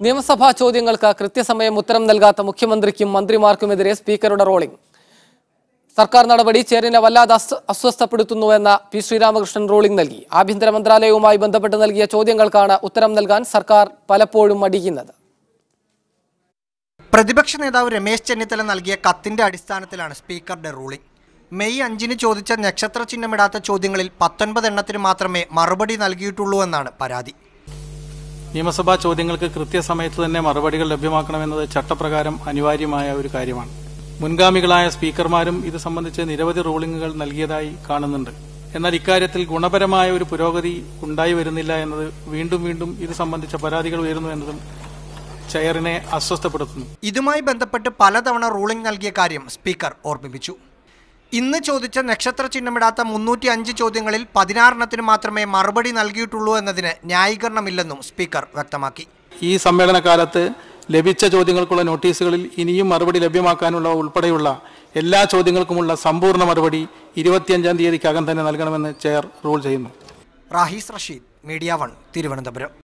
നിയമസഭാ ചോദ്യങ്ങൾക്ക് കൃത്യസമയം ഉത്തരം നൽകാത്ത മുഖ്യമന്ത്രിക്കും മന്ത്രിമാർക്കുമെതിരെ സ്പീക്കറുടെ റോളിംഗ്. സർക്കാർ നടപടി ചേരിനെ വല്ലാതെ അസ്വസ്ഥപ്പെടുത്തുന്നുവെന്ന പി ശ്രീരാമകൃഷ്ണൻ റൂളിംഗ് നൽകി. ആഭ്യന്തര മന്ത്രാലയവുമായി ബന്ധപ്പെട്ട് നൽകിയ ചോദ്യങ്ങൾക്കാണ് ഉത്തരം നൽകാൻ സർക്കാർ പലപ്പോഴും മടിക്കുന്നത്. പ്രതിപക്ഷ നേതാവ് രമേശ് ചെന്നിത്തല നൽകിയ കത്തിന്റെ അടിസ്ഥാനത്തിലാണ് സ്പീക്കറുടെ റൂളിംഗ്. മെയ് 5 ചോദിച്ച നക്ഷത്ര ചിഹ്നമിടാത്ത ചോദ്യങ്ങളിൽ 19 എണ്ണത്തിന് മാത്രമേ മറുപടി നൽകിയിട്ടുള്ളൂ എന്നാണ് പരാതി. നിയമസഭാ ചോദ്യങ്ങൾക്ക് കൃത്യസമയത്ത് തന്നെ മറുപടികൾ ലഭ്യമാക്കണമെന്നത് ചട്ടപ്രകാരം അനിവാര്യമായ ഒരു കാര്യമാണ്. മുൻഗാമികളായ സ്പീക്കർമാരും ഇത് സംബന്ധിച്ച് നിരവധി റൂളിംഗുകൾ നൽകിയതായി കാണുന്നുണ്ട്. എന്നാൽ ഇക്കാര്യത്തിൽ ഗുണപരമായ ഒരു പുരോഗതി ഉണ്ടായി വരുന്നില്ല എന്നത് വീണ്ടും ഇത് സംബന്ധിച്ച പരാതികൾ ഉയരുന്നു എന്നതും ചെയറിനെ അസ്വസ്ഥപ്പെടുത്തുന്നു. ഇതുമായി ബന്ധപ്പെട്ട് പലതവണ റൂളിംഗ് നൽകിയ കാര്യം സ്പീക്കർ ഓർമ്മിപ്പിച്ചു. ഇന്ന് ചോദിച്ച നക്ഷത്ര ചിഹ്നമിടാത്ത 305 ചോദ്യങ്ങളിൽ 16 എണ്ണത്തിന് മാത്രമേ മറുപടി നൽകിയിട്ടുള്ളൂ എന്നതിന് ന്യായീകരണമില്ലെന്നും സ്പീക്കർ വ്യക്തമാക്കി. ഈ സമ്മേളനകാലത്ത് ലഭിച്ച ചോദ്യങ്ങൾക്കുള്ള നോട്ടീസുകളിൽ ഇനിയും മറുപടി ലഭ്യമാക്കാനുള്ള ഉൾപ്പെടെയുള്ള എല്ലാ ചോദ്യങ്ങൾക്കുമുള്ള സമ്പൂർണ്ണ മറുപടി 25-ാം തീയതിക്കകം തന്നെ നൽകണമെന്ന് ചെയർ റൂൾ ചെയ്യുന്നു. റാഹീസ് റഷീദ്, മീഡിയ 1, തിരുവനന്തപുരം.